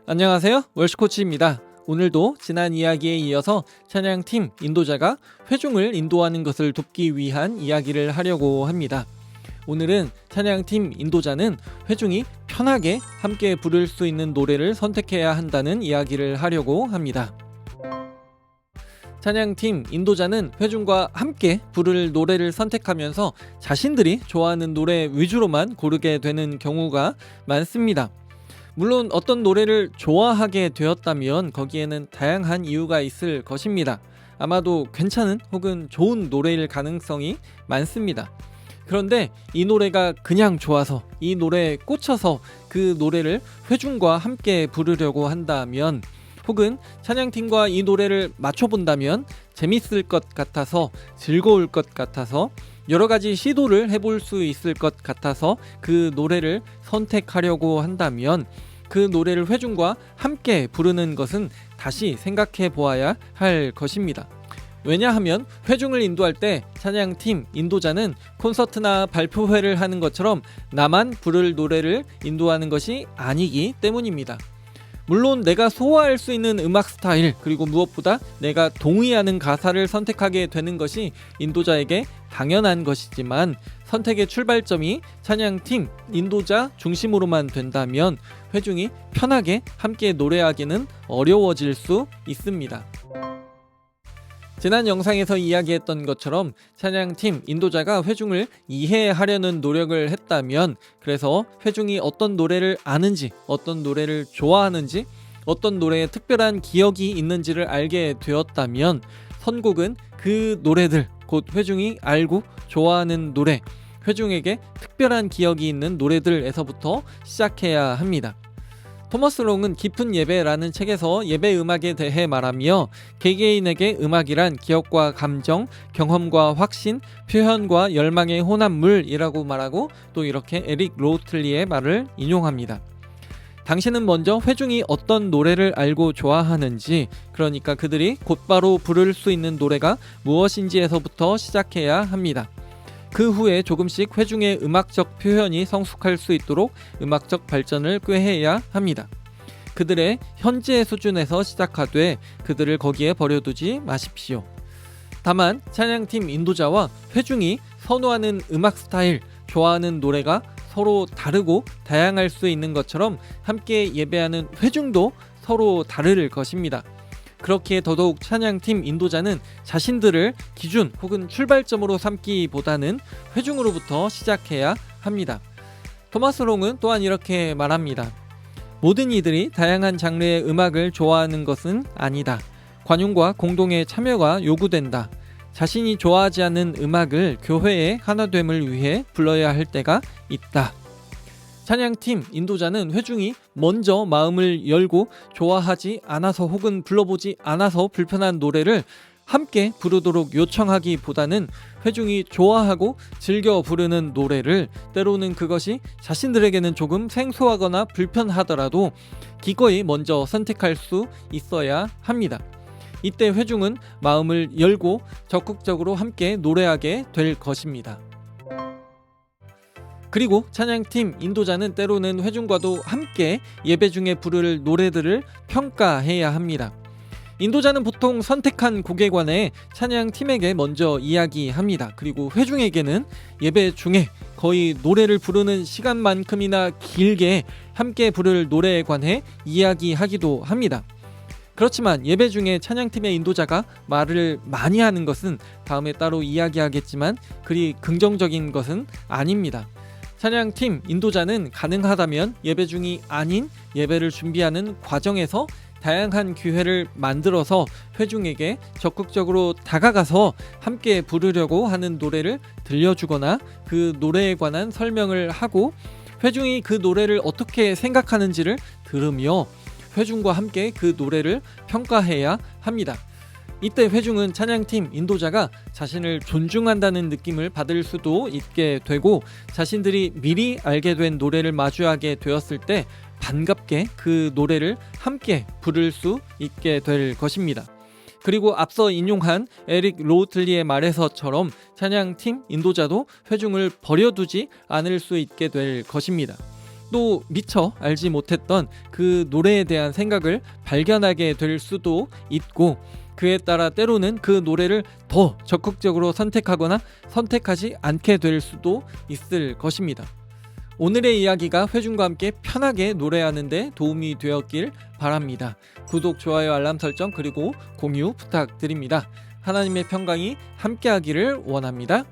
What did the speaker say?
안녕하세요, 월시코치입니다. 오늘도 지난 이야기에 이어서 찬양팀 인도자가 회중을 인도하는 것을 돕기 위한 이야기를 하려고 합니다. 오늘은 찬양팀 인도자는 회중이 편하게 함께 부를 수 있는 노래를 선택해야 한다는 이야기를 하려고 합니다. 찬양팀 인도자는 회중과 함께 부를 노래를 선택하면서 자신들이 좋아하는 노래 위주로만 고르게 되는 경우가 많습니다. 물론 어떤 노래를 좋아하게 되었다면 거기에는 다양한 이유가 있을 것입니다. 아마도 괜찮은 혹은 좋은 노래일 가능성이 많습니다. 그런데 이 노래가 그냥 좋아서, 이 노래에 꽂혀서 그 노래를 회중과 함께 부르려고 한다면, 혹은 찬양팀과 이 노래를 맞춰본다면 재밌을 것 같아서, 즐거울 것 같아서, 여러 가지 시도를 해볼 수 있을 것 같아서 그 노래를 선택하려고 한다면 그 노래를 회중과 함께 부르는 것은 다시 생각해 보아야 할 것입니다. 왜냐하면 회중을 인도할 때 찬양팀 인도자는 콘서트나 발표회를 하는 것처럼 나만 부를 노래를 인도하는 것이 아니기 때문입니다. 물론 내가 소화할 수 있는 음악 스타일, 그리고 무엇보다 내가 동의하는 가사를 선택하게 되는 것이 인도자에게 당연한 것이지만, 선택의 출발점이 찬양팀 인도자 중심으로만 된다면 회중이 편하게 함께 노래하기는 어려워질 수 있습니다. 지난 영상에서 이야기했던 것처럼 찬양팀 인도자가 회중을 이해하려는 노력을 했다면, 그래서 회중이 어떤 노래를 아는지, 어떤 노래를 좋아하는지, 어떤 노래에 특별한 기억이 있는지를 알게 되었다면 선곡은 그 노래들, 곧 회중이 알고 좋아하는 노래, 회중에게 특별한 기억이 있는 노래들에서부터 시작해야 합니다. 토머스 롱은 깊은 예배라는 책에서 예배 음악에 대해 말하며 개개인에게 음악이란 기억과 감정, 경험과 확신, 표현과 열망의 혼합물이라고 말하고, 또 이렇게 에릭 로틀리의 말을 인용합니다. 당신은 먼저 회중이 어떤 노래를 알고 좋아하는지, 그러니까 그들이 곧바로 부를 수 있는 노래가 무엇인지에서부터 시작해야 합니다. 그 후에 조금씩 회중의 음악적 표현이 성숙할 수 있도록 음악적 발전을 꾀해야 합니다. 그들의 현재 수준에서 시작하되 그들을 거기에 버려두지 마십시오. 다만 찬양팀 인도자와 회중이 선호하는 음악 스타일, 좋아하는 노래가 서로 다르고 다양할 수 있는 것처럼 함께 예배하는 회중도 서로 다를 것입니다. 그렇기에 더더욱 찬양팀 인도자는 자신들을 기준 혹은 출발점으로 삼기보다는 회중으로부터 시작해야 합니다. 토마스 롱은 또한 이렇게 말합니다. 모든 이들이 다양한 장르의 음악을 좋아하는 것은 아니다. 관용과 공동의 참여가 요구된다. 자신이 좋아하지 않는 음악을 교회의 하나됨을 위해 불러야 할 때가 있다. 찬양팀 인도자는 회중이 먼저 마음을 열고 좋아하지 않아서 혹은 불러보지 않아서 불편한 노래를 함께 부르도록 요청하기보다는 회중이 좋아하고 즐겨 부르는 노래를, 때로는 그것이 자신들에게는 조금 생소하거나 불편하더라도 기꺼이 먼저 선택할 수 있어야 합니다. 이때 회중은 마음을 열고 적극적으로 함께 노래하게 될 것입니다. 그리고 찬양팀 인도자는 때로는 회중과도 함께 예배 중에 부를 노래들을 평가해야 합니다. 인도자는 보통 선택한 곡에 관해 찬양팀에게 먼저 이야기합니다. 그리고 회중에게는 예배 중에 거의 노래를 부르는 시간만큼이나 길게 함께 부를 노래에 관해 이야기하기도 합니다. 그렇지만 예배 중에 찬양팀의 인도자가 말을 많이 하는 것은 다음에 따로 이야기하겠지만 그리 긍정적인 것은 아닙니다. 찬양팀 인도자는 가능하다면 예배 중이 아닌 예배를 준비하는 과정에서 다양한 기회를 만들어서 회중에게 적극적으로 다가가서 함께 부르려고 하는 노래를 들려주거나 그 노래에 관한 설명을 하고 회중이 그 노래를 어떻게 생각하는지를 들으며 회중과 함께 그 노래를 평가해야 합니다. 이때 회중은 찬양팀 인도자가 자신을 존중한다는 느낌을 받을 수도 있게 되고, 자신들이 미리 알게 된 노래를 마주하게 되었을 때 반갑게 그 노래를 함께 부를 수 있게 될 것입니다. 그리고 앞서 인용한 에릭 로틀리의 말에서처럼 찬양팀 인도자도 회중을 버려두지 않을 수 있게 될 것입니다. 아직도 미처 알지 못했던 그 노래에 대한 생각을 발견하게 될 수도 있고, 그에 따라 때로는 그 노래를 더 적극적으로 선택하거나 선택하지 않게 될 수도 있을 것입니다. 오늘의 이야기가 회중과 함께 편하게 노래하는 데 도움이 되었길 바랍니다. 구독, 좋아요, 알람 설정 그리고 공유 부탁드립니다. 하나님의 평강이 함께하기를 원합니다.